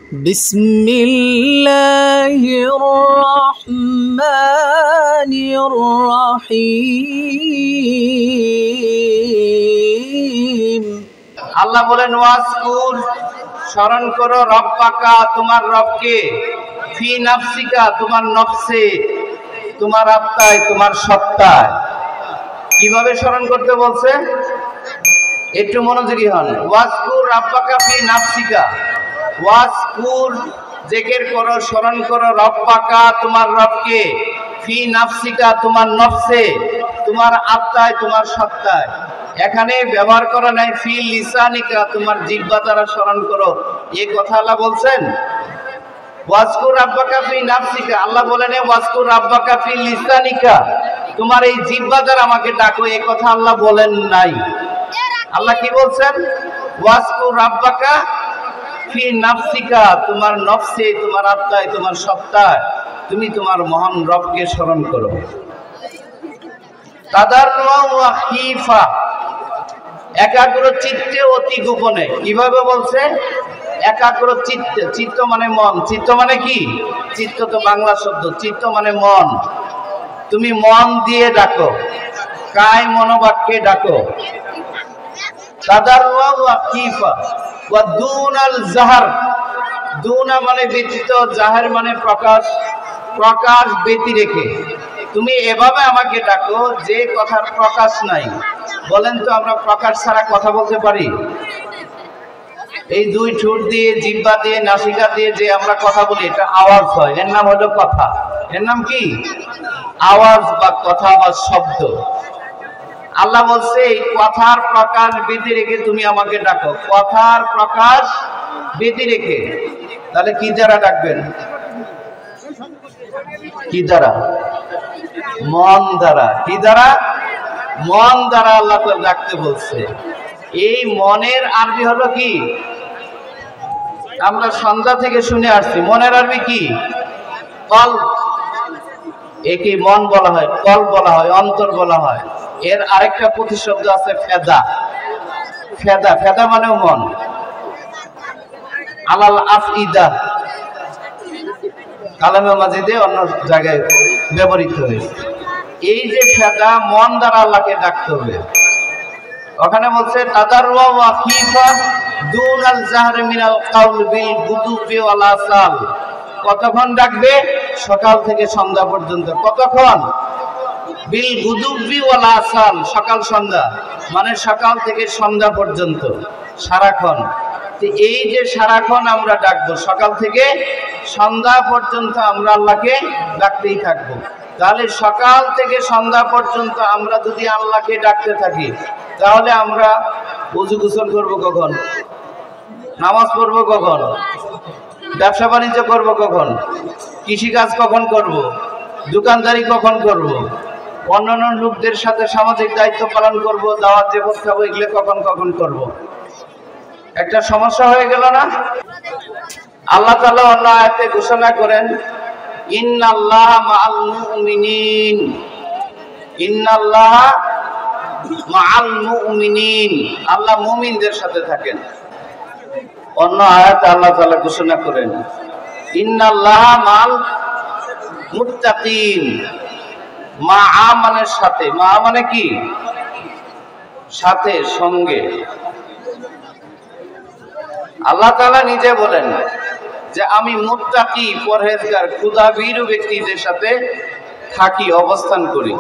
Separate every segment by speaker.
Speaker 1: بسم الله الرحمن الرحيم
Speaker 2: আল্লাহ বলেন ওয়াজকুর স্মরণ করো রব্বাকা তোমার রবকে ফি নাফসিকা তোমার নফসে তোমার আত্মায় তোমার সত্তায়। কিভাবে স্মরণ করতে বলছে একটু মনোযোগী হন। ওয়াজকুর রব্বাকা ফি নাফসিকা, ওয়াজকুর জিকির করো স্মরণ করো রব্বাকা তোমার রবকে ফি নাফসিকা তোমার নফসে তোমার আত্মায় তোমার সত্তায়। এখানে ব্যবহার করা নাই ফি লিসানিকা তোমার জিহ্বা দ্বারা স্মরণ করো, এই কথা আল্লাহ বলছেন। ওয়াজকুর রাব্বাকা ফি নাফসিকা, আল্লাহ বলেন ওয়াজকুর রাব্বাকা ফি লিসানিকা তোমার এই জিহ্বা দ্বারা আমাকে ডাকো, এই কথা আল্লাহ বলেন নাই। আল্লাহ কি বলছেন? ওয়াজকুর রাব্বাকা ফি নাফসিকা তোমার নফসে তোমার আত্মায় তোমার সত্তায় তুমি তোমার মহান রবকে স্মরণ করো। তাদাররুআ ওয়া খীফা, একাগ্র চিত্তে অতি গোপনে। কিভাবে বলছে? একাগ্র চিত্তে, চিত্ত মানে মন, চিত্ত মানে কি? চিত্ত তো বাংলা শব্দ, চিত্ত মানে মন। তুমি মন দিয়ে ডাকো, কায় মনোবাক্যে ডাকো। তাদাররুআ ওয়া খীফা ওয়া দুনাল জাহর, দুনা মানে ব্যতীত, জাহর মানে প্রকাশ, প্রকাশ ব্যতি রেখে তুমি এভাবে আমাকে ডাকো যে কথার প্রকাশ নাই। বলেন তো আমরা প্রকাশ ছাড়া কথা বলতে পারি? এই দুই ঠোঁট দিয়ে, জিহ্বা দিয়ে, নাসিকা দিয়ে যে আমরা কথা বলি, এটা আওয়াজ হয়, এর নাম হলো কথা। এর নাম কি? আওয়াজ বা কথা বা শব্দ। আল্লাহ বলছে এই কথার প্রকাশ বেঁধে রেখে তুমি আমাকে ডাকো, কথার প্রকাশ বেঁধে রেখে। তাহলে কি দ্বারা ডাকবেন? কি দ্বারা? মন দ্বারা। কি দ্বারা? মন দ্বারা আল্লাহ তো ডাকতে বলছে। এই মনের আরবি হলো কি? আমরা সন্ধ্যা থেকে শুনে আসছি, মনের আরবি কি? কলব। একে মন বলা হয়, কলব বলা হয়, অন্তর বলা হয়। এর আরেকটা প্রতিশব্দ আছে ফেদা। ফেদা, ফেদা মানেও মন। আলাল আফইদা কালামে মাজিদে অন্য জায়গায় ব্যবহৃত হয়েছে। এই যে ফেদা, মন দ্বারা আল্লাহকে ডাকতে হবে। ওখানে বলছে তাদাররুআ ওয়া খীফা দুনাল জাহরি মিনাল কাউল বিল গুদুবি ওয়াল আসাল। কতক্ষণ ডাকবে? সকাল থেকে সন্ধ্যা পর্যন্ত। কতক্ষণ? বিল গুদুবি ওয়াল আসাল, সকাল সন্ধ্যা মানে সকাল থেকে সন্ধ্যা পর্যন্ত, সারাক্ষণ। এই যে সারাক্ষণ আমরা ডাকবো, সকাল থেকে সন্ধ্যা পর্যন্ত আমরা আল্লাহকে ডাকতেই থাকবো। তাহলে সকাল থেকে সন্ধ্যা পর্যন্ত আমরা যদি আল্লাহকে ডাকতে থাকি, তাহলে আমরা ওযু গোসল করবো কখন? নামাজ পড়বো কখন? ব্যবসা বাণিজ্য করবো কখন? কৃষিকাজ কখন করব? দোকানদারি কখন করব? অন্যান্য লোকদের সাথে সামাজিক দায়িত্ব পালন করব, দাওয়াত যে খাবো, এগুলো কখন কখন করব? একটা সমস্যা হয়ে গেল না? আল্লাহ তাআলা অন্য আয়াতে ঘোষণা করেন ইন্নাল্লাহা মাআল মুমিনিন, ইন্নাল্লাহা মাআল মুমিনিন, আল্লাহ মুমিনদের সাথে থাকেন। অন্য আয়াতে আল্লাহ তাআলা ঘোষণা করেন ইন্নাল্লাহা মাআল মুত্তাকিন। মা মানে সাথে, মা মানে কি? সাথে, সঙ্গে। আল্লাহ তাআলা নিজে বলেন যে আমি মুত্তাকি, পরহেজগার, ক্ষুধাভীরু ব্যক্তিদের সাথে থাকি, অবস্থান করি।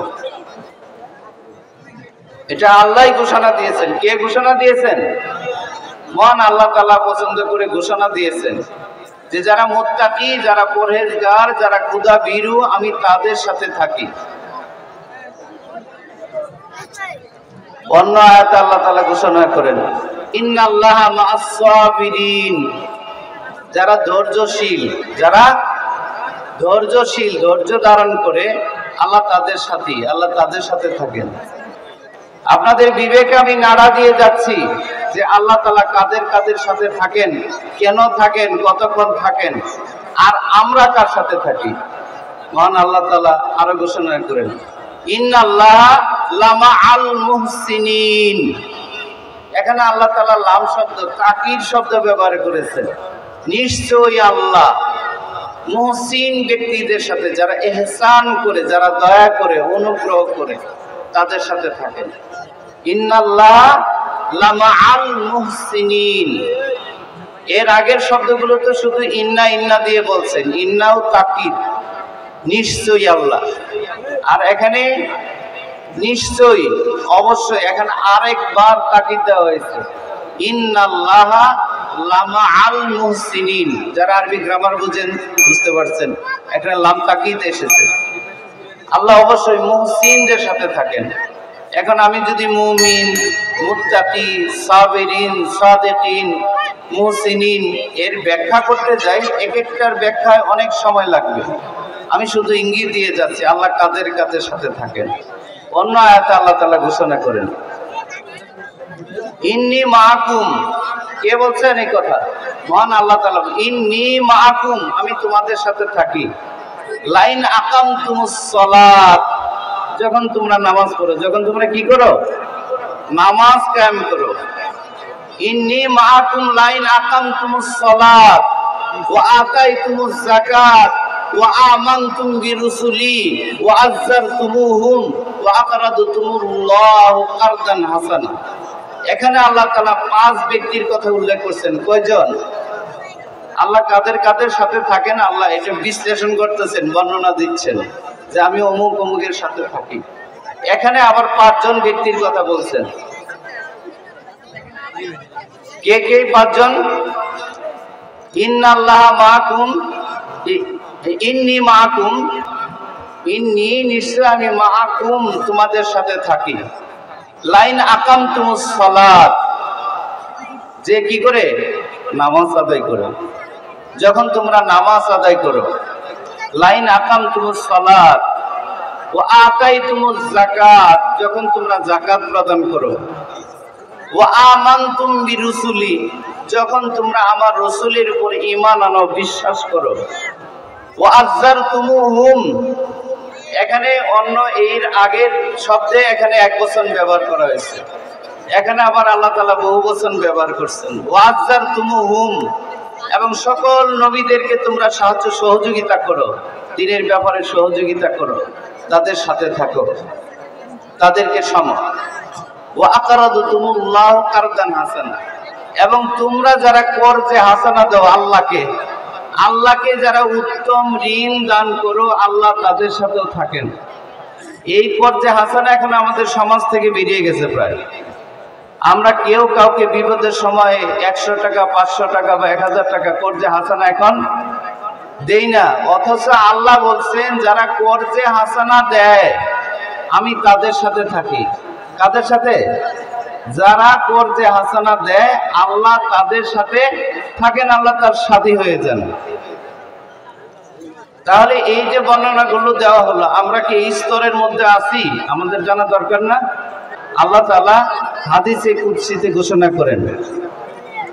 Speaker 2: এটা আল্লাহই ঘোষণা দিয়েছেন। কে ঘোষণা দিয়েছেন? মহান আল্লাহ তাআলা পছন্দ করে ঘোষণা দিয়েছেন যে যারা মুত্তাকি, যারা পরহেজগার, যারা ক্ষুধাভীরু, আমি তাদের সাথে থাকি। অন্য আয়াতে আল্লাহ তাআলা ঘোষণা করেন ইন্নাল্লাহা মাআস সাবিরিন, যারা ধৈর্যশীল, যারা ধৈর্যশীল, ধৈর্য ধারণ করে আল্লাহ তাদের সাথে, আল্লাহ তাদের সাথে থাকেন। আপনাদের বিবেকে আমি নাড়া দিয়ে যাচ্ছি যে আল্লাহ তাআলা কাদের কাদের সাথে থাকেন, কেন থাকেন, কতক্ষণ থাকেন, আর আমরা কার সাথে থাকি। মহান আল্লাহ তাআলা আরো ঘোষণা করেন ইন্নাল্লাহা লামাআল মুহসিনিন। এখানে আল্লাহ তাআলা লাম শব্দ, তাকিদ শব্দ ব্যবহার করেছেন। নিশ্চয়ই আল্লাহ মুহসিন ব্যক্তিদের সাথে, যারা ইহসান করে, যারা দয়া করে, অনুগ্রহ করে, তাদের সাথে থাকেন। ইন্নাল্লাহ লামাআল মুহসিনিন। এর আগের শব্দগুলো তো শুধু ইন্না ইন্না দিয়ে বলছেন, ইন্নাও তাকিদ, নিশ্চয়ই আল্লাহ। আর এখানে নিশ্চয়ই, অবশ্যই, এখানে আরেকবার তাকিদ দেওয়া হয়েছে, ইন্নাল্লাহা লামাআল মুহসিনিন। যারা আরবি গ্রামার বুঝেন বুঝতে পারছেন, এখানে লাম তাকিদ এসেছে। আল্লাহ অবশ্যই মুহসিনদের সাথে থাকেন। এখন আমি যদি মুমিন, মুত্তাকি, সাবিরিন, সাদিকিন, মুহসিনিন এর ব্যাখ্যা করতে যাই, এক একটার ব্যাখ্যায় অনেক সময় লাগবে। আমি শুধু ইঙ্গিত দিয়ে যাচ্ছি আল্লাহ কাদের কাদের সাথে থাকেন। অন্য আয়াতে আল্লাহ তাআলা ঘোষণা করেন, ইন্নী মাআকুম। কে বলছেন এই কথা? মহান আল্লাহ তাআলা। ইন্নী মাআকুম, আমি তোমাদের সাথে থাকি। লাইন আকামতুমুস সালাত, যখন তোমরা নামাজ পড়ো, যখন তোমরা কি করো? নামাজ কায়েম করো। ইন্নী মাআকুম লাইন আকামতুমুস সালাত ওয়া আতাইতুমুজ যাকাত ওয়া আমানতুম বিরুসুলি ওয়া আযযারতুমুহুম ওয়া আকরাদতুমুল্লাহু কারদান হাসানা। এখানে আল্লাহ তাআলা 5 ব্যক্তির কথা উল্লেখ করছেন। কয়জন? আল্লাহ কাদের কাদের সাথে থাকেন আল্লাহ এটা বিশ্লেষণ করতেছেন, বর্ণনা দিচ্ছেন যে আমি অমুক অমুকের সাথে থাকি। এখানে আবার 5 জন ব্যক্তির কথা বলছেন। কে কে 5 জন? ইন্নাল্লাহা মাআকুম, ইন্নী মাআকুম, ইন্নী নিশ্চয় আমি মাআকুম তোমাদের সাথে থাকি। লাইন আকামতুমুস সালাত, যে কি করে? নামাজ আদায় করে। যখন তোমরা নামাজ আদায় করো। লাইন আকামতুমুস সালাত ওয়া আতাইতুমুজ যাকাত, যখন তোমরা যাকাত প্রদান করো। ওয়া আমানতুম বিরুসুলি, যখন তোমরা আমার রাসূলের উপর ঈমান আনো, বিশ্বাস করো। ওয়া আযযারতুমুহুম, এখানে অন্য এর আগের শব্দে এখানে এক বচন ব্যবহার করা হয়েছে, এখানে আবার আল্লাহ তাআলা বহু বচন ব্যবহার করছেন। ওয়া আযযারতুমুহুম, এবং সকল নবীদেরকে তোমরা সাহায্য সহযোগিতা করো, দ্বীনের ব্যাপারে সহযোগিতা করো, তাদের সাথে থাকো, তাদেরকে সম। ওয়া আকরাদতুমুল্লাহু কারদান হাসানা, এবং তোমরা যারা কর্জে হাসানা দাও আল্লাহকে, আল্লাহকে যারা উত্তম ঋণ দান করো, আল্লাহ তাদের সাথেও থাকেন। এই কর্জে হাসানা এখন আমাদের সমাজ থেকে বেরিয়ে গেছে প্রায়। আমরা কেউ কাউকে বিপদের সময় 100 টাকা, 500 টাকা বা 1000 টাকা কর্জে হাসানা এখন দেই না। অথচ আল্লাহ বলছেন যারা কর্জে হাসানা দেয় আমি তাদের সাথে থাকি। কাদের সাথে? যারা কর্জে হাসানা দেয় আল্লাহ তাদের সাথে থাকেন, আল্লাহ তার সাথী হয়ে যান। তাহলে এই যে বর্ণনাগুলো দেওয়া হলো, আমরা কি এই স্তরের মধ্যে আছি? আমাদের জানা দরকার না? আল্লাহ তাআলা হাদিসে কুদসিতে ঘোষণা করেন,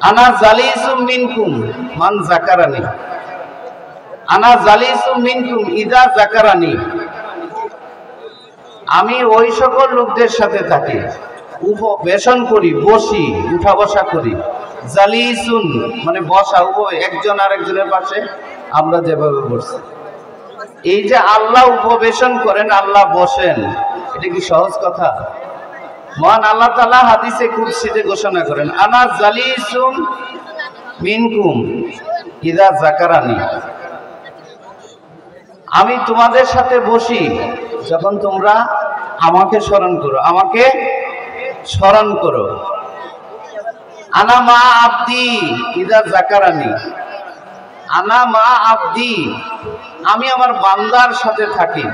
Speaker 2: আনা জালিসুম মিনকুম মান যাকারানি, আনা জালিসুম মিনকুম ইযা যাকারানি। আমি ওই সকল লোকদের সাথে থাকি, উপবেশন করি, বসি, উঠা বসা করি। জালিসুন মানে বসা, একজন আরেকজনের পাশে আমরা যেভাবে বসছি। এই যে আল্লাহ উপবেশন করেন, আল্লাহ বসেন, এটা কি সহজ কথা? মহান আল্লাহ তাআলা হাদিসে কুদসিতে ঘোষণা করেন, আনা জালিসুম মিনকুম ইযা যাকারানি, আমি তোমাদের সাথে বসি যখন তোমরা আমাকে স্মরণ করো, আমাকে স্মরণ করো। আনা মা আব্দি ইযা যাকারানি, আনা মা আব্দি, আমি আমার বান্দার সাথে থাকি।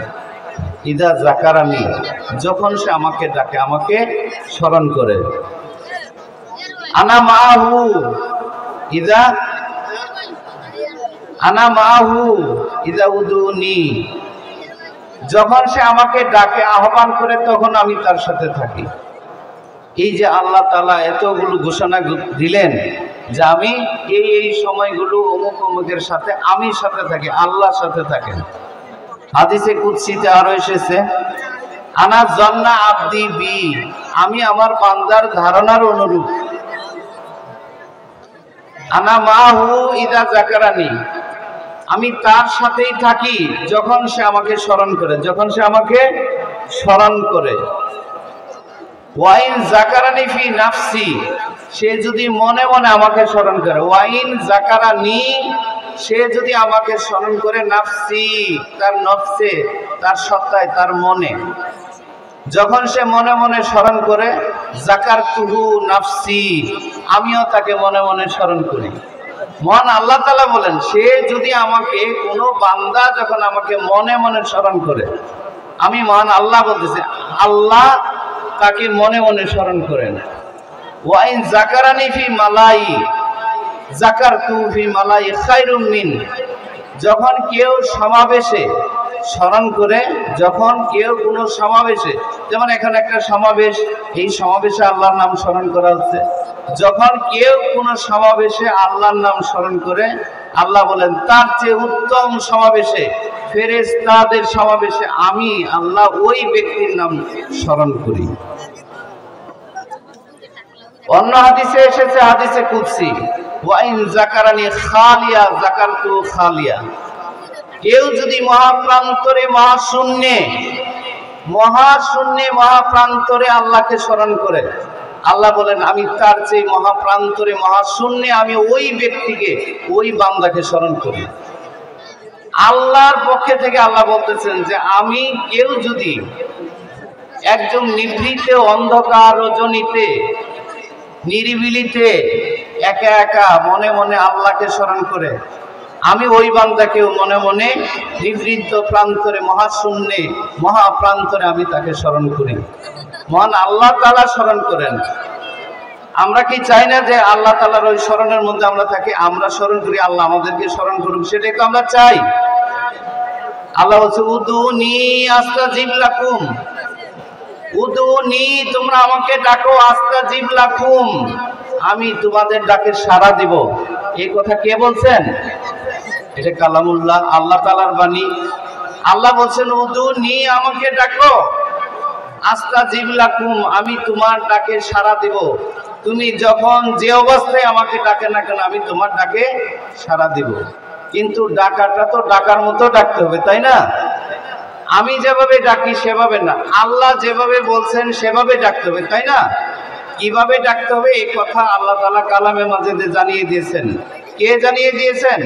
Speaker 2: ইযা যাকারানি, যখন সে আমাকে ডাকে, আমাকে স্মরণ করে। আনা মাহু ইযা, আনা মাহু ইযা উদুনি, যখন সে আমাকে ডাকে, আহ্বান করে, তখন আমি তার সাথে থাকি। এই যে আল্লাহ তাআলা এতগুলো ঘোষণা দিলেন যে আমি এই এই সময়গুলো অমুক অমুকের সাথে আমি সাথে থাকি, আল্লাহর সাথে থাকেন। হাদিসে কুদসিতে আরো এসেছে, আনা জান্না আব্দি বি, আমি আমার বান্দার ধারণার অনুরূপ। আনা মাহু ইদা যাকারানি, আমি তার সাথেই থাকি যখন সে আমাকে স্মরণ করে, যখন সে আমাকে স্মরণ করে। ওয়াইন যাকারানি ফি নাফসি, সে যদি মনে মনে আমাকে স্মরণ করে। ওয়াইন যাকারানি, সে যদি আমাকে স্মরণ করে নাফসি, তার নফসে, তার সত্তায়, তার মনে, যখন সে মনে মনে স্মরণ করে, যাকারতুহু নাফসি, আমিও তাকে মনে মনে স্মরণ করি। মহান আল্লাহ তাআলা বলেন, সে যদি আমাকে, কোনো বান্দা যখন আমাকে মনে মনে স্মরণ করে, আমি মহান আল্লাহ বলতেছি, আল্লাহ তাকে মনে মনে স্মরণ করেন। ওয়াইন যাকারানি ফি মালাই যাকারতু ফি মালাই খায়রুম মিন, যখন কেউ সমাবেশে স্মরণ করে, যখন কেউ কোনো সমাবেশে, যেমন এখানে একটা সমাবেশ, এই সমাবেশে আল্লাহর নাম স্মরণ করা হচ্ছে, যখন কেউ কোনো সমাবেশে আল্লাহর নাম স্মরণ করে, আল্লাহ বলেন তার চেয়ে উত্তম সমাবেশে, ফেরেশতাদের সমাবেশে আমি আল্লাহ ওই ব্যক্তির নাম স্মরণ করি। অন্য হাদিসে এসেছে, হাদিসে কুদসি, ওয়াইন যাকারানি খালিয়া যাকারতু খালিয়া, কেউ যদি মহাপ্রান্তরে মহাশূন্যে মহাপ্রান্তরে আল্লাহকে স্মরণ করে, আল্লাহ বলেন আমি তার চেয়ে মহাপ্রান্তরে মহাশূন্যে আমি ওই ব্যক্তিকে, ওই বান্দাকে স্মরণ করি। আল্লাহর পক্ষে থেকে আল্লাহ বলতেছেন যে আমি, কেউ যদি একজন নিভৃত অন্ধকার রজনীতে নিরিবিলিতে একা একা মনে মনে আল্লাহকে স্মরণ করে, আমি ওই বান্দাকেও মনে মনে নিভৃত প্রান্তরে মহাশূন্যে মহাপ্রান্তরে আমি তাকে স্মরণ করি। মহান আল্লাহ তাআলা স্মরণ করেন। আমরা কি চাই না যে আল্লাহ তাআলার ওই স্মরণের মধ্যে আমরা থাকি, আমরা স্মরণ করি, আল্লাহ আমাদেরকে স্মরণ করুক, সেটাই তো আমরা চাই। আল্লাহ বলছে উদুনি আস্তাজিব লাকুম, উদুনি, তোমরা আমাকে ডাকো, আস্তাজিব লাকুম, আমি তোমাদের ডাকে সাড়া দিব। এই কথা কে বলছেন? এটা কালামুল্লাহ, আল্লাহ তাআলার বাণী। আল্লাহ বলছেন উদুনি, আমাকে ডাকো, আস্তাজিব লাকুম, আমি তোমার ডাকে সাড়া দিব। তুমি যখন যে অবস্থায় আমাকে ডাকে না কেন, আমি তোমার ডাকে সাড়া দিব। কিন্তু ডাকাটা তো ডাকার মতো ডাকতে হবে, তাই না? আমি যেভাবে ডাকি সেভাবে না, আল্লাহ যেভাবে বলছেন সেভাবে ডাকতে হবে, তাই না? কিভাবে ডাকতে হবে এই কথা আল্লাহ তাআলা কালামে মাজিদে জানিয়ে দিয়েছেন। কে জানিয়ে দিয়েছেন?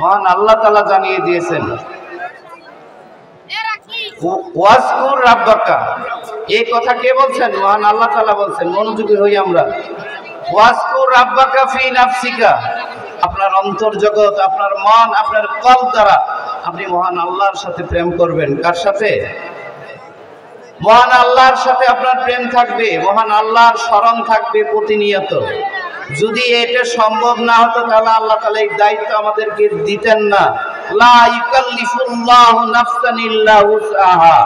Speaker 2: মহান আল্লাহ তাআলা জানিয়ে দিয়েছেন। ওয়াজকুর রাব্বাকা, এই কথা কে বলছেন? মহান আল্লাহ তাআলা বলছেন। মনোযোগী হই আমরা। ওয়াজকুর রাব্বাকা ফি নাফসিকা, আপনার অন্তর্জগৎ, আপনার মন, আপনার কল্প দ্বারা আপনি মহান আল্লাহর সাথে প্রেম করবেন। কার সাথে? মহান আল্লাহর সাথে আপনার প্রেম থাকবে, মহান আল্লাহর স্মরণ থাকবে প্রতিনিয়ত। যদি এটা সম্ভব না হতো তাহলে আল্লাহ তাআলা এই দায়িত্ব আমাদেরকে দিতেন না। লা ইউকাল্লিফুল্লাহু নাফসান ইল্লা উসআহা,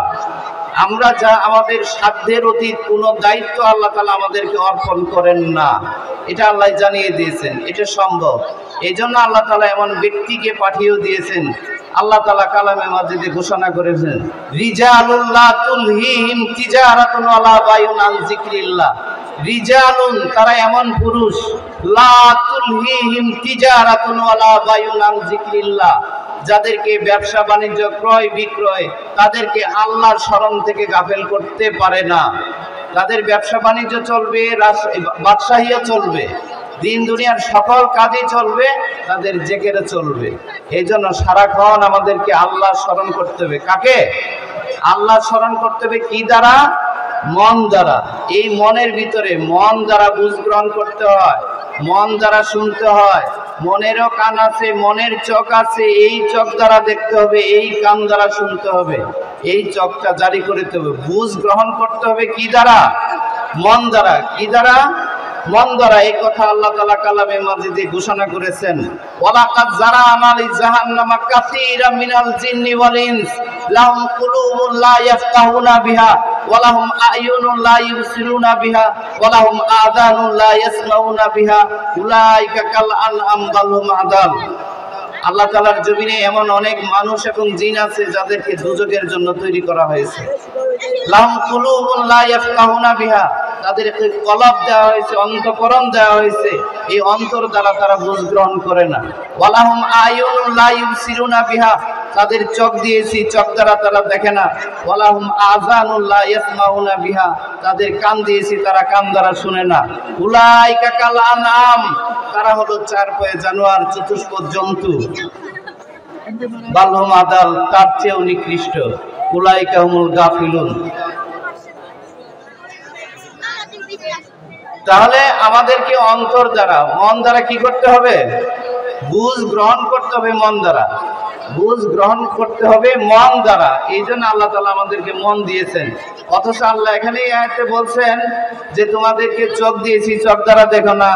Speaker 2: আমরা যা আমাদের সাধ্যের অতীত কোনো দায়িত্ব আল্লাহ তাআলা আমাদেরকে অর্পণ করেন না, এটা আল্লাহ জানিয়ে দিয়েছেন, এটা সম্ভব। এই জন্য আল্লাহ তাআলা এমন ব্যক্তিকে পাঠিয়েও দিয়েছেন। আল্লাহ তাআলা কালামে মাজিদে ঘোষণা করেছেন, রিজালুল লা তুলহিহিম তিজারাতুন ওয়ালা বাইউন আন যিকরিল্লাহ, রিজালুন, তারা এমন পুরুষ, লা তুলহিহিম তিজারাতুন ওয়ালা বাইউন আন যিকরিল্লাহ, যাদেরকে ব্যবসা বাণিজ্য ক্রয় বিক্রয় তাদেরকে আল্লাহর স্মরণ থেকে গাফেল করতে পারে না। তাদের ব্যবসা বাণিজ্য চলবে, বাদশাহীও চলবে, দিন দুনিয়ার সকল কাজই চলবে, তাদের জেকেরে চলবে। এই জন্য সারাক্ষণ আমাদেরকে আল্লাহ স্মরণ করতে হবে। কাকে? আল্লাহ স্মরণ করতে হবে। কি দ্বারা? মন দ্বারা। এই মনের ভিতরে মন দ্বারা বুঝ গ্রহণ করতে হয়, মন দ্বারা শুনতে হয়, মনেরও কান আছে, মনের চোখ আছে, এই চোখ দ্বারা দেখতে হবে, এই কান দ্বারা শুনতে হবে, এই চোখটা জারি করতে হবে। বুঝ গ্রহণ করতে হবে কি দ্বারা? মন দ্বারা। কি দ্বারা? মন দ্বারা। এই কথা আল্লাহ তাআলা কালামে মাজিদে ঘোষণা করেছেন, ওয়ালাকাদ জারা'না লিজাহান্নামা কাসীরাম মিনাল জিন্নি ওয়াল ইনস লাহুম কুলুবুন লা ইয়াফকাহুনা বিহা ওয়া লাহুম আ'য়ুনুন লা ইবসিরুনা বিহা ওয়া লাহুম আযানুন লা ইয়াসমাউনা বিহা উলাইকা কাল আনআম বাল হুম আদাল। আল্লাহ তাআলার জমিনে এমন অনেক মানুষ এবং জিন আছে যাদেরকে দুজকের জন্য তৈরি করা হয়েছে। লাহুম কুলুবুন লা ইয়াফকাহুনা বিহা, তাদেরকে কলব দেওয়া হয়েছে, অন্তঃকরণ দেওয়া হয়েছে, এই অন্তর দ্বারা তারা বুঝ গ্রহণ করে না। ওয়ালাহুম আয়ুনুন লা ইউবসিরুনা বিহা, তাদের চোখ দিয়েছি, চোখ দ্বারা তারা দেখে না। ওয়ালাহুম আযানুন লা ইয়াসমাউনা বিহা, তাদের কান দিয়েছি, তারা কান দ্বারা শুনে না। উলাইকা কাল আনআম, তারা হলো চার পায়ে জানোয়ার, চতুষ্পদ জন্তু। বালহুম আদাল, তার চেয়েও নিকৃষ্ট। উলাইকা হুমুল গাফিলুন। তাহলে আমাদেরকে অন্তর দ্বারা, মন দ্বারা কি করতে হবে? বুঝ গ্রহণ করতে হবে মন দ্বারা, বুঝ গ্রহণ করতে হবে মন দ্বারা। এই জন্য আল্লাহ তাআলা আমাদেরকে মন দিয়েছেন। অথচ আল্লাহ এখানে এই আয়াতে বলছেন যে তোমাদেরকে চোখ দিয়েছি, চোখ দ্বারা দেখো না,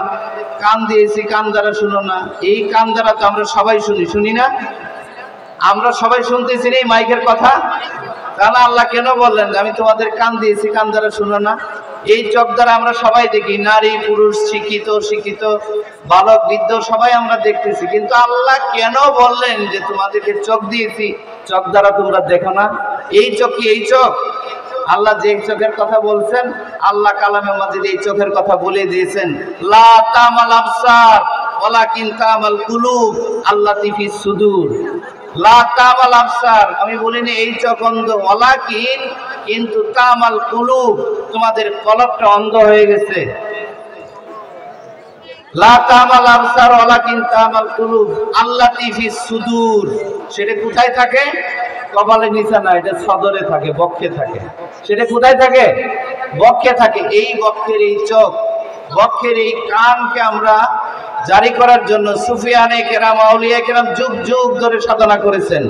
Speaker 2: কান দিয়েছি, কান দ্বারা শুনো না। এই কান দ্বারা তো আমরা সবাই শুনি না? আমরা সবাই শুনতেছি এই মাইকের কথা। তাহলে আল্লাহ কেন বললেন আমি তোমাদের কান দিয়েছি, কান দ্বারা শুনো না? এই চোখ দ্বারা আমরা সবাই দেখি, নারী পুরুষ, শিক্ষিত বালক বৃদ্ধ সবাই আমরা দেখতেছি, কিন্তু আল্লাহ কেন বললেন যে তোমাদেরকে চোখ দিয়েছি, চোখ দ্বারা তোমরা দেখো না? এই চোখ কি এই চোখ? আল্লাহ যে চোখের কথা বলছেন, আল্লাহ কালামে মাজিদে এই চোখের কথা বলে দিয়েছেন, লা তামাল আবসার ওয়ালাকিন তামাল কুলুব আল্লাতী ফিস সুদূর। লা তামাল আবসার, আমি বলিনি এই চোখ অন্ধ, ওয়ালাকিন, কিন্তু তামাল কুলুব, তোমাদের কলবটা অন্ধ হয়ে গেছে। লা তামাল আবসার ওয়ালাকিন তামাল কুলুব আল্লাতী ফিস সুদূর, সেটা কোথায় থাকে? কপালের নিচে না, এটা সদরে থাকে, বক্ষে থাকে। সেটা কোথায় থাকে? বক্ষে থাকে। এই বক্ষের এই চোখ, বক্ষের এই কানকে আমরা জারি করার জন্য সুফিয়ানে কেরাম, আউলিয়া কেরাম যুগ যুগ ধরে সাধনা করেছেন,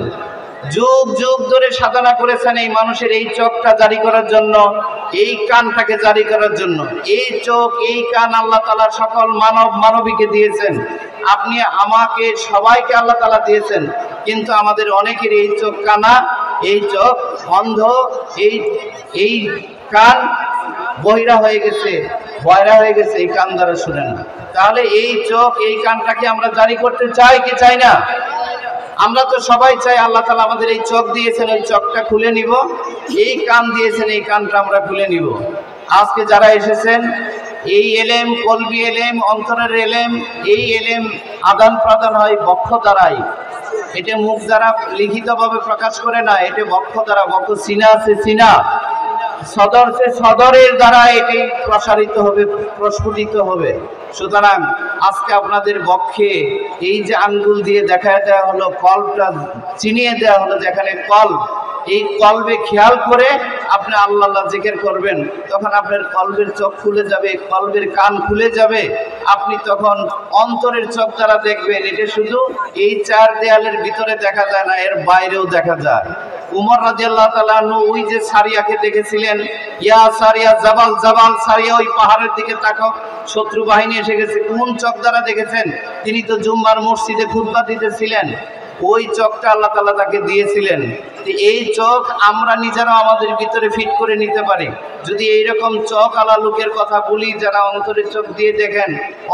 Speaker 2: যুগ যুগ ধরে সাধনা করেছেন এই মানুষের এই চোখটা জারি করার জন্য, এই কানটাকে জারি করার জন্য। এই চোখ, এই কান আল্লাহ তাআলা সকল মানবীকে দিয়েছেন। আপনি, আমাকে, সবাইকে আল্লাহ তাআলা দিয়েছেন, কিন্তু আমাদের অনেকের এই চোখ কানা, এই চোখ অন্ধ, এই কান বহিরা হয়ে গেছে, বয়রা হয়ে গেছে, এই কান দ্বারা শুনে না। তাহলে এই চোখ, এই কানটাকে আমরা জারি করতে চাই কি চাই না? আমরা তো সবাই চাই। আল্লাহ তাআলা আমাদের এই চোখ দিয়েছেন, এই চোখটা খুলে নিব, এই কান দিয়েছেন, এই কানটা আমরা খুলে নিব। আজকে যারা এসেছেন, এই এলেম, কলবি এলেম, অন্তরের এলেম, এই এলেম আদান প্রদান হয় বক্ষ দ্বারাই। এটা মুখ দ্বারা লিখিতভাবে প্রকাশ করে না, এটা বক্ষ দ্বারা, বক্ষ সিনা আছে, সিনা সদর সে সদরের দ্বারা এটি প্রসারিত হবে, প্রস্ফুটিত হবে। সুতরাং আজকে আপনাদের বক্ষে এই যে আঙ্গুল দিয়ে দেখা দেওয়া হলো, কলবটা চিনিয়ে দেওয়া হলো, যেখানে কলব, এই কলবে খেয়াল করে আপনি আল্লাহ আল্লাহ জিকির করবেন, তখন আপনার কলবের চোখ খুলে যাবে, কলবের কান খুলে যাবে। আপনি তখন অন্তরের চোখ দ্বারা দেখবেন। এটা শুধু এই চার দেয়ালের ভিতরে দেখা যায় না, এর বাইরেও দেখা যায়। উমর রাদিয়াল্লাহু তাআলা আনহু ওই যে সারিয়াকে দেখেছিলেন, ইয়া সারিয়া জাবাল জাবাল, সারিয়া ওই পাহাড়ের দিকে তাকাও, শত্রু বাহিনী এসে গেছে। কোন চোখ দ্বারা দেখেছেন? তিনি তো জুম্মার মসজিদে খুতবা দিতেছিলেন, ওই চোখটা আল্লাহ তাআলা তাকে দিয়েছিলেন। এই চোখ আমরা নিজেরাও আমাদের ভিতরে ফিট করে নিতে পারি যদি এইরকম চোখ আলা লোকের কথা বলি, যারা অন্তরের চোখ দিয়ে দেখেন।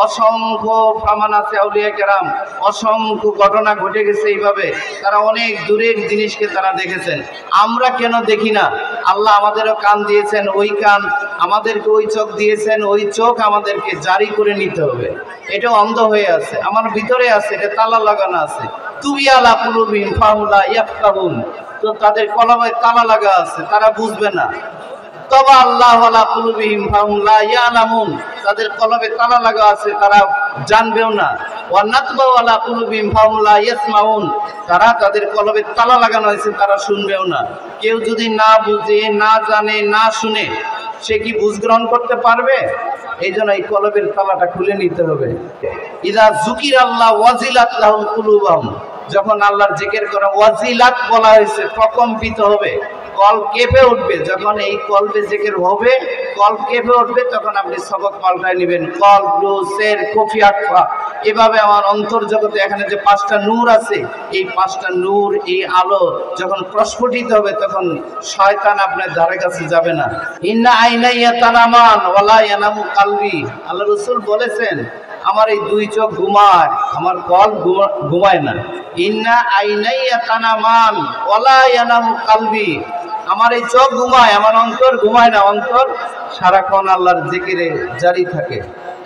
Speaker 2: অসংখ্য প্রমাণ আছে আউলিয়া কেরাম, অসংখ্য ঘটনা ঘটে গেছে এইভাবে, তারা অনেক দূরের জিনিসকে তারা দেখেছেন। আমরা কেন দেখি না? আল্লাহ আমাদেরও কান দিয়েছেন, ওই কান আমাদেরকে, ওই চোখ দিয়েছেন, ওই চোখ আমাদেরকে জারি করে নিতে হবে। এটা অন্ধ হয়ে আছে, আমার ভিতরে আছে, এটা তালা লাগানো আছে। তুমি আলা কুলুবিন ফাহুলা ইয়াফকাহুন, তো তাদের কলবে তালা লাগা আছে, তারা বুঝবে না। তবা আল্লাহ আলা কুলুবিহিম ফাহুম লা ইয়ালামুন, তাদের কলবে তালা লাগা আছে, তারা জানবেও না। ওয়া নাতবাউ আলা কুলুবিহিম ফাহুম লা ইয়াসমাউন, তারা, তাদের কলবে তালা লাগানো হয়েছে, তারা শুনবেও না। কেউ যদি না বুঝে, না জানে, না শুনে, সে কি বুঝ গ্রহণ করতে পারবে? এই জন্য এই কলবের তালাটা খুলে নিতে হবে। ইযা যুকির আল্লাহ ওয়াজিলাত লাহুম কুলুবুহুম, যখন আল্লাহর জিকির করা, ওয়াজিলাত বলা হয়েছে, প্রকম্পিত হবে, কল কেঁপে উঠবে। যখন এই কলবে জিকির হবে, কল কেঁপে উঠবে, তখন আপনি সবক পাল্টায় নেবেন। কল, রু, সের, কফি, আকফা, এভাবে আমার অন্তর জগতে এখানে যে পাঁচটা নূর আছে, এই পাঁচটা নূর, এই আলো যখন প্রস্ফুটিত হবে, তখন শয়তান আপনার ধারে কাছে যাবে না। ইন্না আইনাইয়া তানামান ওয়ালা ইয়ানামু কালবি, আল্লাহ রাসূল বলেছেন আমার এই দুই চোখ ঘুমায়, আমার কল ঘুমায় না। ইন্না আইনাইয়া তানামান ওয়ালা ইয়ানামু কালবি, আমার এই চোখ ঘুমায়, আমার অন্তর ঘুমায় না, অন্তর সারাক্ষণ আল্লাহর জিকিরে জারি থাকে।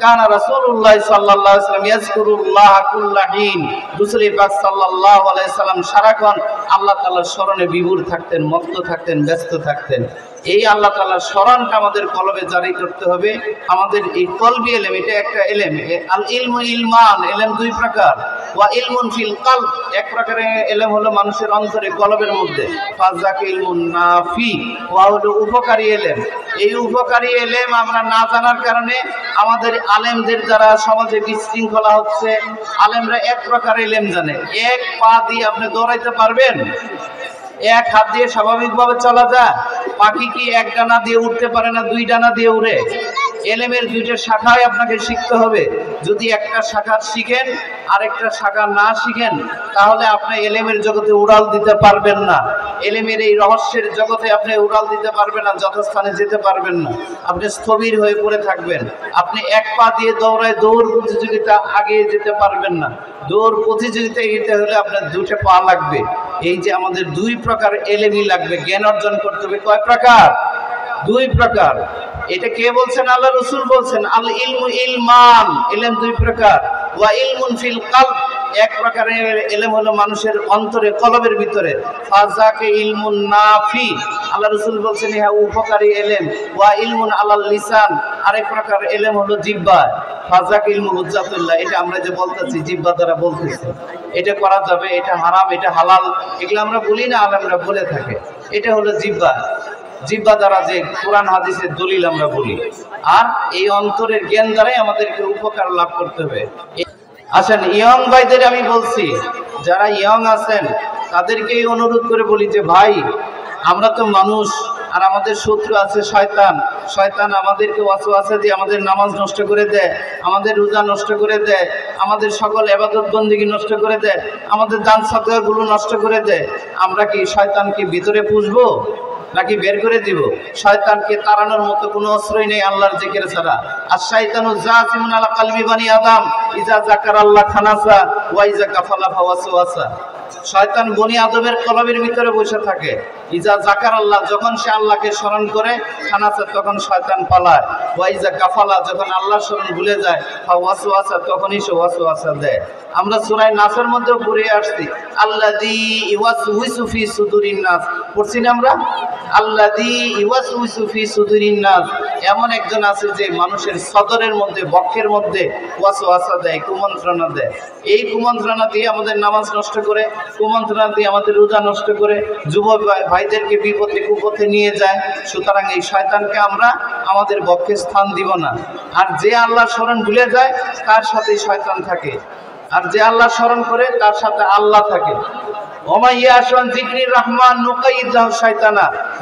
Speaker 2: কানা রাসূলুল্লাহ সাল্লাল্লাহু আলাইহি ওয়াসাল্লাম ইয়াজকুরুল্লাহ কুল্লাহিন, রাসূল পাক সাল্লাল্লাহু আলাইহি সাল্লাম সারাক্ষণ আল্লাহ তাআলার স্মরণে বিভোর থাকতেন, মত্ত থাকতেন, ব্যস্ত থাকতেন। এই আল্লাহ তাআলার স্মরণটা আমাদের কলবে জারি করতে হবে। আমাদের এই কলবি ইলম, এটা একটা ইলম। আল ইলমু ইলমান, ইলম দুই প্রকার। ওয়া ইলমুন ফিল কলব, এক প্রকারের ইলম হলো মানুষের অন্তরে, কলবের মধ্যে। ফাযাক ইলমুন নাফি, ওয়া হলো উপকারী ইলম। এই উপকারী ইলম আমরা না জানার কারণে আমাদের আলেমদের দ্বারা সমাজে বিশৃঙ্খলা হচ্ছে। আলেমরা এক প্রকার ইলম জানে। এক পা দিয়ে আপনি দৌড়াইতে পারবেন? এক হাত দিয়ে স্বাভাবিকভাবে চলা যায়? পাখি কি এক ডানা দিয়ে উঠতে পারে না, দুই ডানা দিয়ে উড়ে? এলেমের দুইটা শাখায় আপনাকে শিখতে হবে। যদি একটা শাখা শিখেন আরেকটা শাখা না শিখেন, তাহলে আপনি এলেমের জগতে উড়াল দিতে পারবেন না। এলেমের এই রহস্যের জগতে আপনি উড়াল দিতে পারবেন না, যথাস্থানে যেতে পারবেন না। আপনি স্থবির হয়ে পড়ে থাকবেন। আপনি এক পা দিয়ে দৌড়ায় দৌড় প্রতিযোগিতা আগে যেতে পারবেন না। দৌড় প্রতিযোগিতায় যেতে হলে আপনার দুটো পা লাগবে। এই যে আমাদের দুই প্রকার এলেমই লাগবে। জ্ঞান অর্জন করতে হবে কয় প্রকার? দুই প্রকার। এটা কে বলছেন? আল্লাহ রাসূল বলছেন আল ইলমু ইলমান, ইলম দুই প্রকার। ওয়া ইলমুন ফিল কলব, এক প্রকারের ইলম হলো মানুষের অন্তরে, কলবের ভিতরে। ফাযাকে ইলমুন নাফি, আল্লাহ রাসূল বলছেন ইহা উপকারী ইলম। ওয়া ইলমুন আলাল লিসান, আরেক প্রকার ইলম হলো জিহ্বা। ফাযাকে ইলমু হুজ্জাতুল্লাহ, এটা আমরা যে বলতেছি জিহ্বা দ্বারা বলতেছি, এটা করা যাবে, এটা হারাম, এটা হালাল, এগুলো আমরা বলি না, আলেমরা বলে থাকে। এটা হলো জিহ্বা। জিহ্বা দ্বারা যে কোরআন হাদিসের দলিল আমরা বলি। আর এই অন্তরের জ্ঞান দ্বারাই আমাদেরকে উপকার লাভ করতে হবে। আসেন, ইয়ং ভাইদের আমি বলছি, যারা ইয়ং আছেন তাদেরকেই অনুরোধ করে বলি যে ভাই, আমরা তো মানুষ, আর আমাদের শত্রু আছে শয়তান। শয়তান আমাদেরকে ওয়াসওয়াসা দিয়ে আমাদের নামাজ নষ্ট করে দেয়, আমাদের রোজা নষ্ট করে দেয়, আমাদের সকল ইবাদত বন্দেগী নষ্ট করে দেয়, আমাদের দান সাদকাগুলো নষ্ট করে দেয়। আমরা কি শয়তানকে ভিতরে পুষবো নাকি বের করে দিব? শয়তানকে তাড়ানোর মতো কোনো অস্ত্রই নেই আল্লাহর জিকির ছাড়া। আর শয়তানু জাসিমুন আলা কলবি বানি আদম ইজা যাকারাল্লাহ খানাসা ওয়া ইজা কাফালা ফাওয়াসওয়াসা। শয়তান বনি আদমের কলবের ভিতরে বসে থাকে। ইজা যাকারাল্লাহ, যখন সে আল্লাহকে স্মরণ করে, খানাসা, তখন শয়তান পালায়। ওয়া ইজা কাফালা, যখন আল্লাহর স্মরণ ভুলে যায়, ফাওয়াসওয়াসা, তখনই সে ওয়াসওয়াসা দেয়। আমরা সূরা নাসের মধ্যে পড়ে আসছি আল্লাযী ইওয়াসউইসু ফি সুদুরিন নাস, পড়ছি না আমরা? আল্লাযী ইওয়াসউইসু ফি সুদুরিন নাস, এমন একজন আছে যে মানুষের সদরের মধ্যে, বক্ষের মধ্যে ওয়াসওয়াসা দেয়, কুমন্ত্রণা দেয়। এই কুমন্ত্রণা দিয়ে আমাদের নামাজ নষ্ট করে, কুমন্ত্রণা দিয়ে আমাদের রোজা নষ্ট করে, যুব ভাইদেরকে বিপদে কুপথে নিয়ে যায়। সুতরাং এই শয়তানকে আমরা আমাদের বক্ষে স্থান দিব না। আর যে আল্লাহর স্মরণ ভুলে যায় তার সাথেই শয়তান থাকে, আর যে আল্লাহ স্মরণ করে তার সাথে আল্লাহ থাকে।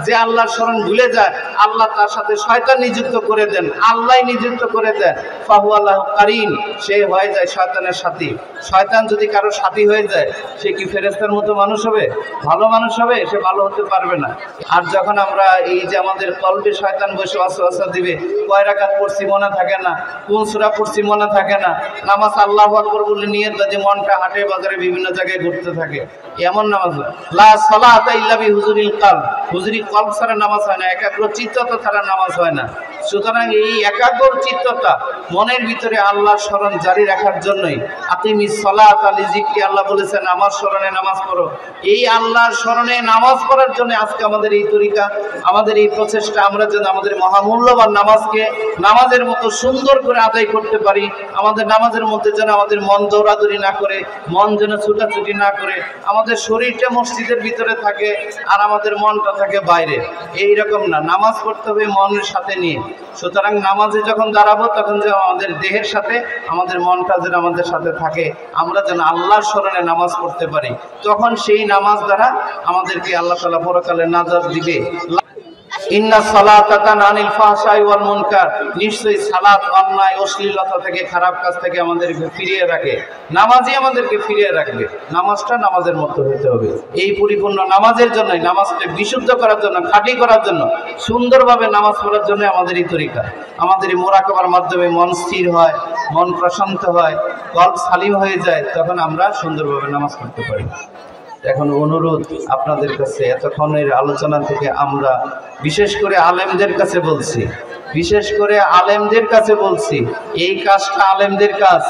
Speaker 2: যে আল্লাহর স্মরণ ভুলে যায় আল্লাহ তার সাথে শয়তান নিযুক্ত করে দেন, আল্লাহ নিযুক্ত করে দেন। ফাহুয়াল্লাহু কারিন, সে হয়ে যায় শয়তানের সাথী। শয়তান যদি কারো সাথী হয়ে যায়, সে কি ফেরেশতার মতো মানুষ হবে? ভালো মানুষ হবে? সে ভালো হতে পারবে না। আর যখন আমরা এই যে আমাদের কলবে শয়তান বসে ওয়াসওয়াসা দিবে, কয় রাকাত পড়ছি মনে থাকে না, কোন সূরা পড়ছি মনে থাকে না, নামাজ আল্লাহু আকবার বলে নিয়ত বাজে, মনটা হাটে বাজারে বিভিন্ন জায়গায় ঘুরতে থাকে, এমন নামাজ লা সালাতা ইল্লা বিহুজুরিল কলব, হুজুরি কলব ছাড়া নামাজ হয় না, একাগ্র চিত্ততা ছাড়া নামাজ হয় না। সুতরাং এই একাগ্র চিত্ততা মনের ভিতরে আল্লাহর স্মরণ জারি রাখার জন্যই আকিমিস সালাতা লিযিকরি, আল্লাহ বলেছেন আমার স্মরণে নামাজ পড়ো। এই আল্লাহর স্মরণে নামাজ পড়ার জন্য আজকে আমাদের এই তরিকা, আমাদের এই প্রচেষ্টা, আমরা যেন আমাদের মহামূল্যবান নামাজকে নামাজের মতো সুন্দর করে আদায় করতে পারি। আমাদের নামাজের মধ্যে যেন আমাদের মন দৌড়াদৌড়ি না করে, মন যেন ছুটাছুটি না করে, আমাদের শরীরটা মসজিদের ভিতরে থাকে আর আমাদের মনটা থাকে বাইরে। এই রকম না, নামাজ পড়তে হবে মনের সাথে নিয়ে। সুতরাং নামাজে যখন দাঁড়াবো তখন যেন আমাদের দেহের সাথে আমাদের মনটা যেন আমাদের সাথে থাকে, আমরা যেন আল্লাহর স্মরণে নামাজ পড়তে পারি। তখন সেই নামাজ দ্বারা আমাদেরকে আল্লাহ তাআলা পরকালে নাজাত দিবে। ইন্না সালাতা তানহা আনিল ফাহশাই ওয়াল মুনকার, নিশ্চয়ই সালাত অন্যায় অশ্লীলতা থেকে, খারাপ কাজ থেকে আমাদেরকে ফিরিয়ে রাখে। নামাজই আমাদেরকে ফিরিয়ে রাখবে। নামাজটা নামাজের মতো হতে হবে। এই পরিপূর্ণ নামাজের জন্যই, নামাজকে বিশুদ্ধ করার জন্য, খাঁটি করার জন্য, সুন্দরভাবে নামাজ পড়ার জন্য আমাদের এই তরিকা। আমাদের এই মুরাকাবার মাধ্যমে মন স্থির হয়, মন প্রশান্ত হয়, কলব সালিম হয়ে যায়, তখন আমরা সুন্দরভাবে নামাজ পড়তে পারি। এখন অনুরোধ আপনাদের কাছে, এতক্ষণের আলোচনা থেকে আমরা বিশেষ করে আলেমদের কাছে বলছি, এই কাজটা আলেমদের কাজ।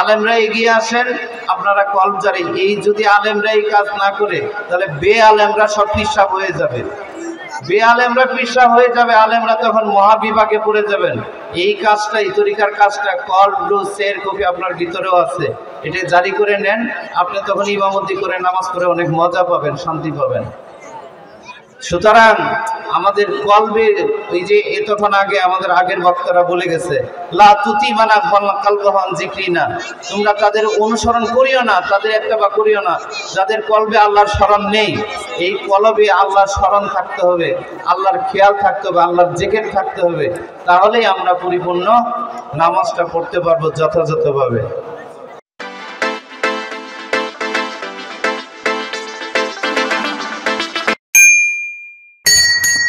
Speaker 2: আলেমরা এগিয়ে আসেন, আপনারা কল জারি। এই যদি আলেমরা এই কাজ না করে, তাহলে আলেমরা সব পিসাব হয়ে যাবে, আলেমরা তখন মহাবিভাগে পড়ে যাবেন। এই কাজটা, এই তরিকার কাজটা, কল ব্লু সের কপি আপনার ভিতরেও আছে, এটা জারি করে নেন। আপনি তখন ইমামতি করে নামাজ পড়ে অনেক মজা পাবেন, শান্তি পাবেন। সুতরাং আমাদের কলবে, ওই যে এতক্ষণ আগে আমাদের আগের বক্তারা বলে গেছে, লা তুতি মানা কালবহান জিক্রিনা, তোমরা তাদের অনুসরণ করিও না, তাদের একটা বা করিও না যাদের কলবে আল্লাহর স্মরণ নেই। এই কলবে আল্লাহর স্মরণ থাকতে হবে, আল্লাহর খেয়াল থাকতে হবে, আল্লাহর জিকির থাকতে হবে, তাহলেই আমরা পরিপূর্ণ নামাজটা পড়তে পারবো যথাযথভাবে।